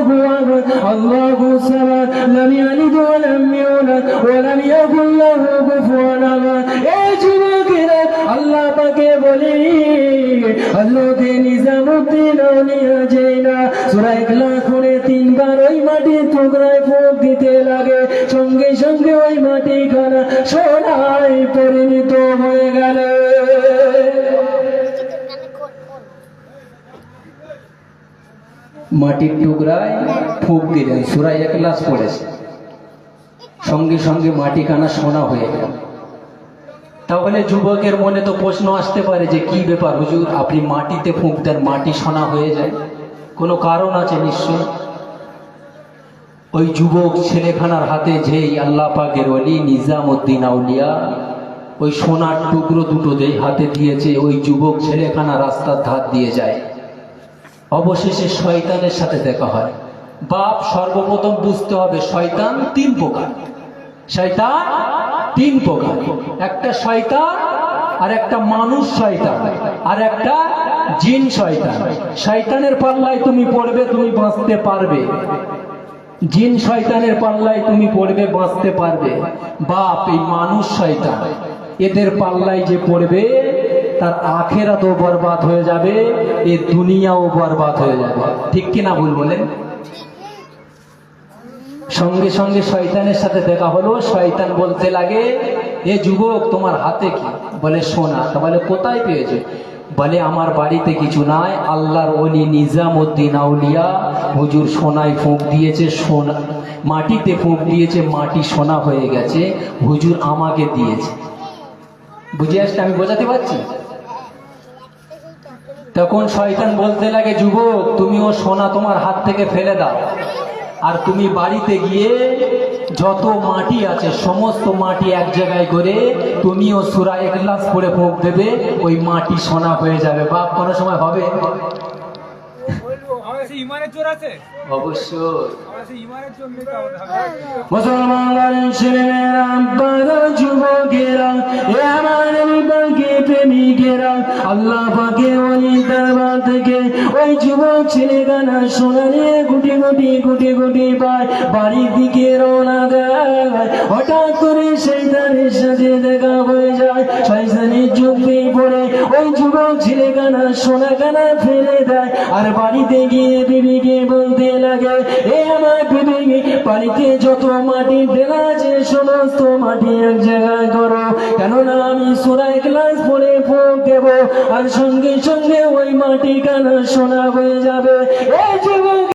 লাহু আহাদ আল্লাহু সামাদ লাম ইয়ালিদ ওয়া লাম ইউলাদ ওয়া লাম ইয়াকুল লাহু কুফুয়ান আহাদ। এই যুবকেরা আল্লাহ পাকে বলি হযরত নিজামউদ্দিন আউলিয়া জেনা সূরা ইখলাস পড়ে 3 বার ওই মাটির টুকরায় ফুঁক দিতে লাগে, সঙ্গে সঙ্গে ওই মাটি খানা সোনায় পরিণত হয়ে গেল। মাটির টুকরায় ফুঁক দিলেন, সূরা ইখলাস পড়েছে, সঙ্গে সঙ্গে মাটিখানা সোনা হয়ে গেল। তাহলে যুবকের মনে তো প্রশ্ন আসতে পারে যে কি ব্যাপার হুজুর, আপনি মাটিতে ফুঁক দেন, মাটি সোনা হয়ে যায়, কোনো কারণ আছে নিশ্চয়। ওই যুবক ছেলেখানার হাতে যেই আল্লাহ পাকের ওলি নিজামউদ্দিন আউলিয়া ওই সোনার টুকরো দুটো হাতে দিয়েছে, ওই যুবক ছেলেখানা রাস্তার ধার দিয়ে যায়। অবশেষে শয়তানের সাথে দেখা হয়। বাপ সর্বপ্রথম বুঝতে হবে শয়তান 3 প্রকার। শয়তান 3 প্রকার, একটা শয়তান, আর একটা মানুষ শয়তান, আর একটা জিন শয়তান। শয়তানের পাল্লায় তুমি পড়বে, তুমি বাঁচতে পারবে। জিন শয়তানের পাল্লায় তুমি পড়বে, বাঁচতে পারবে। বাপ এই মানুষ শয়তান, এদের পাল্লায় যে পড়বে তার আখেরাতও বরবাদ হয়ে যাবে, এ দুনিয়াও বরবাদ হয়ে যাবে। ঠিক কিনা ভুল বলেন? সঙ্গে সঙ্গে শয়তানের সাথে দেখা হলো। শয়তান বলতে লাগে, এ যুবক তোমার হাতে কি? বলে সোনা। তা বলে কোথায় পেয়েছে? বলে আমার বাড়িতে কিছু নাই, আল্লাহর ওলি নিজামউদ্দিন আউলিয়া হুজুর সোনায় ফুঁক দিয়েছে, সোনা মাটিতে ফুঁক দিয়েছে, মাটি সোনা হয়ে গেছে, হুজুর আমাকে দিয়েছে। বুঝে আসছে? আমি বোঝাতে পারছি? তখন শয়তান বলতে লাগে, যুবক তুমি ও সোনা তোমার হাত থেকে ফেলে দাও, আর তুমি বাড়িতে গিয়ে যত মাটি আছে সমস্ত মাটি এক জায়গায় করে তুমিও সূরা ইখলাস পড়ে ফুঁক দেবে, ওই মাটি সোনা হয়ে যাবে। বাপ কোনো সময় হবে? অবশ্যই। মুসলমান ছেলেমেয়েরা, আব্বারা, যুবকেরা, এ আমার পাকে প্রেমিকেরা, আল্লাহ পাকে ওলি দরবার থেকে ওই যুবক ছেলেখানা সোনা নিয়ে গুটি গুটি গুটি গুটি পায় বাড়ির দিকে রওনা দেয়। হঠাৎ করে শয়তানের সাথে দেখা হয়ে যায়। শয়তানের যুক্তি পড়ে ওই যুবক ছেলেখানা সোনাখানা ফেলে দেয়, আর বাড়িতে গিয়ে বিবিকে বলতে লাগে, এ আমার বিবি, বাড়িতে যত মাটি ফেলা আছে সমস্ত মাটি এক জায়গায় করো, কেননা আমি সূরা ইখলাস পড়ে ফুঁক দেব, আর সঙ্গে সঙ্গে ওই মাটি কানা সোনা হয়ে যাবে। এই যুবক